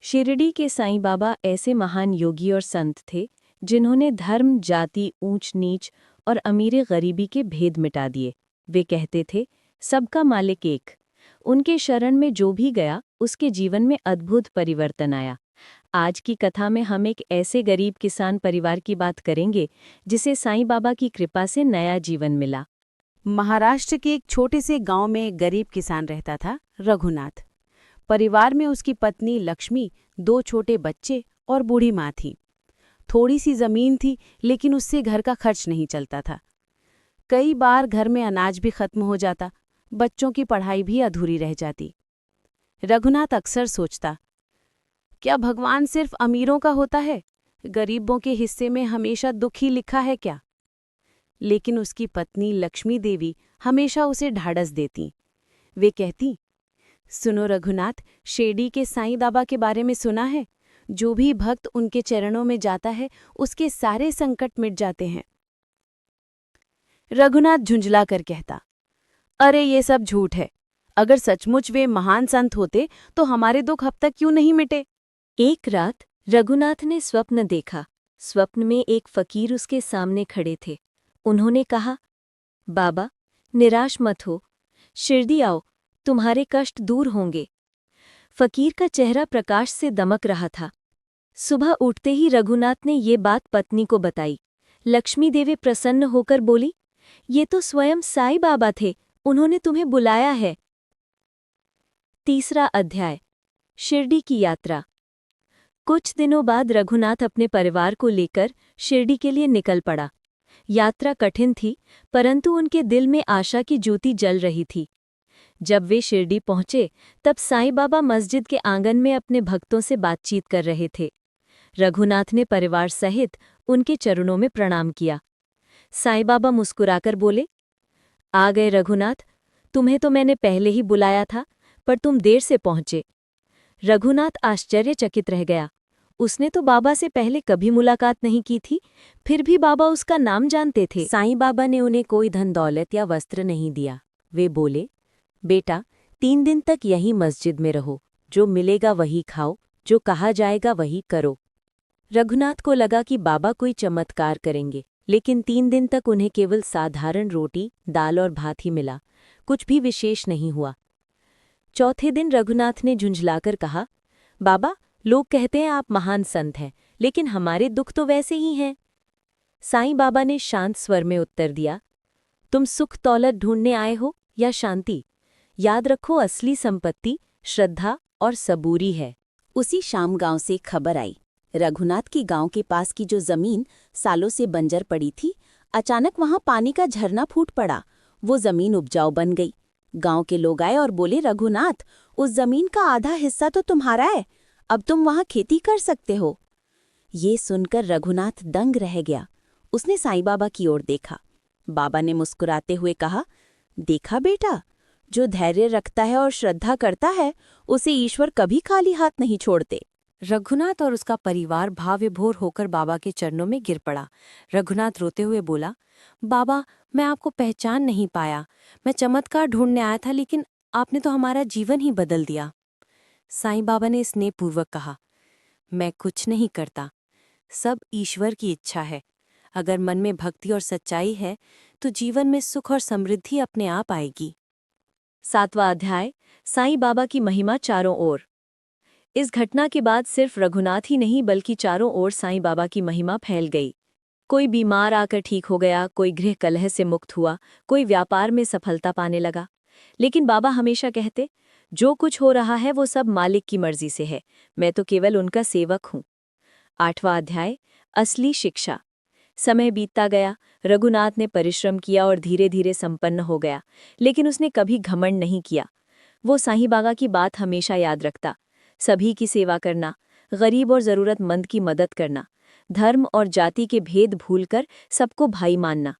शिरडी के साईं बाबा ऐसे महान योगी और संत थे जिन्होंने धर्म, जाति, ऊंच नीच और अमीर गरीबी के भेद मिटा दिए। वे कहते थे, सबका मालिक एक। उनके शरण में जो भी गया उसके जीवन में अद्भुत परिवर्तन आया। आज की कथा में हम एक ऐसे गरीब किसान परिवार की बात करेंगे जिसे साईं बाबा की कृपा से नया जीवन मिला। महाराष्ट्र के एक छोटे से गांव में एक गरीब किसान रहता था, रघुनाथ। परिवार में उसकी पत्नी लक्ष्मी, 2 छोटे बच्चे और बूढ़ी माँ थी। थोड़ी सी जमीन थी, लेकिन उससे घर का खर्च नहीं चलता था। कई बार घर में अनाज भी खत्म हो जाता, बच्चों की पढ़ाई भी अधूरी रह जाती। रघुनाथ अक्सर सोचता, क्या भगवान सिर्फ अमीरों का होता है? गरीबों के हिस्से में हमेशा दुख ही लिखा है क्या? लेकिन उसकी पत्नी लक्ष्मी देवी हमेशा उसे ढाढ़स देती। वे कहती, सुनो रघुनाथ, शिरडी के साईं बाबा के बारे में सुना है? जो भी भक्त उनके चरणों में जाता है उसके सारे संकट मिट जाते हैं। रघुनाथ झुंझला कर कहता, अरे ये सब झूठ है। अगर सचमुच वे महान संत होते तो हमारे दुख अब तक क्यों नहीं मिटे? एक रात रघुनाथ ने स्वप्न देखा। स्वप्न में एक फकीर उसके सामने खड़े थे। उन्होंने कहा, बाबा, निराश मत हो, शिरडी आओ, तुम्हारे कष्ट दूर होंगे। फकीर का चेहरा प्रकाश से दमक रहा था। सुबह उठते ही रघुनाथ ने ये बात पत्नी को बताई। लक्ष्मी देवी प्रसन्न होकर बोली, ये तो स्वयं साईं बाबा थे, उन्होंने तुम्हें बुलाया है। तीसरा अध्याय, शिरडी की यात्रा। कुछ दिनों बाद रघुनाथ अपने परिवार को लेकर शिरडी के लिए निकल पड़ा। यात्रा कठिन थी, परंतु उनके दिल में आशा की ज्योति जल रही थी। जब वे शिरडी पहुंचे तब साईं बाबा मस्जिद के आंगन में अपने भक्तों से बातचीत कर रहे थे। रघुनाथ ने परिवार सहित उनके चरणों में प्रणाम किया। साईं बाबा मुस्कुराकर बोले, आ गए रघुनाथ, तुम्हें तो मैंने पहले ही बुलाया था, पर तुम देर से पहुंचे। रघुनाथ आश्चर्यचकित रह गया। उसने तो बाबा से पहले कभी मुलाकात नहीं की थी, फिर भी बाबा उसका नाम जानते थे। साईं बाबा ने उन्हें कोई धन दौलत या वस्त्र नहीं दिया। वे बोले, बेटा, 3 दिन तक यहीं मस्जिद में रहो, जो मिलेगा वही खाओ, जो कहा जाएगा वही करो। रघुनाथ को लगा कि बाबा कोई चमत्कार करेंगे, लेकिन 3 दिन तक उन्हें केवल साधारण रोटी, दाल और भात ही मिला। कुछ भी विशेष नहीं हुआ। चौथे दिन रघुनाथ ने झुंझलाकर कहा, बाबा, लोग कहते हैं आप महान संत हैं, लेकिन हमारे दुख तो वैसे ही हैं। साईं बाबा ने शांत स्वर में उत्तर दिया, तुम सुख दौलत ढूंढने आए हो या शांति? याद रखो, असली संपत्ति श्रद्धा और सबूरी है। उसी शाम गांव से खबर आई। रघुनाथ की गांव के पास की जो जमीन सालों से बंजर पड़ी थी, अचानक वहां पानी का झरना फूट पड़ा। वो जमीन उपजाऊ बन गई। गांव के लोग आए और बोले, रघुनाथ, उस जमीन का आधा हिस्सा तो तुम्हारा है, अब तुम वहां खेती कर सकते हो। ये सुनकर रघुनाथ दंग रह गया। उसने साईं बाबा की ओर देखा। बाबा ने मुस्कुराते हुए कहा, देखा बेटा, जो धैर्य रखता है और श्रद्धा करता है उसे ईश्वर कभी खाली हाथ नहीं छोड़ते। रघुनाथ और उसका परिवार भाव विभोर होकर बाबा के चरणों में गिर पड़ा। रघुनाथ रोते हुए बोला, बाबा, मैं आपको पहचान नहीं पाया। मैं चमत्कार ढूंढने आया था, लेकिन आपने तो हमारा जीवन ही बदल दिया। साईं बाबा ने स्नेहपूर्वक कहा, मैं कुछ नहीं करता, सब ईश्वर की इच्छा है। अगर मन में भक्ति और सच्चाई है तो जीवन में सुख और समृद्धि अपने आप आएगी। 7वां अध्याय, साईं बाबा की महिमा चारों ओर। इस घटना के बाद सिर्फ रघुनाथ ही नहीं बल्कि चारों ओर साईं बाबा की महिमा फैल गई। कोई बीमार आकर ठीक हो गया, कोई गृह कलह से मुक्त हुआ, कोई व्यापार में सफलता पाने लगा। लेकिन बाबा हमेशा कहते, जो कुछ हो रहा है वो सब मालिक की मर्जी से है, मैं तो केवल उनका सेवक हूँ। 8वां अध्याय, असली शिक्षा। समय बीतता गया। रघुनाथ ने परिश्रम किया और धीरे धीरे संपन्न हो गया, लेकिन उसने कभी घमंड नहीं किया। वो साईं बाबा की बात हमेशा याद रखता, सभी की सेवा करना, गरीब और ज़रूरतमंद की मदद करना, धर्म और जाति के भेद भूलकर सबको भाई मानना।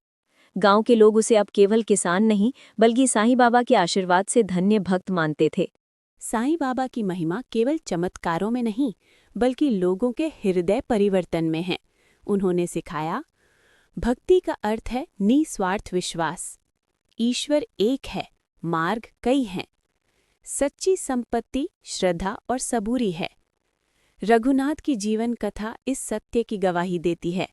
गांव के लोग उसे अब केवल किसान नहीं बल्कि साईं बाबा के आशीर्वाद से धन्य भक्त मानते थे। साईं बाबा की महिमा केवल चमत्कारों में नहीं बल्कि लोगों के हृदय परिवर्तन में है। उन्होंने सिखाया, भक्ति का अर्थ है निस्वार्थ विश्वास। ईश्वर एक है, मार्ग कई हैं। सच्ची संपत्ति श्रद्धा और सबूरी है। रघुनाथ की जीवन कथा इस सत्य की गवाही देती है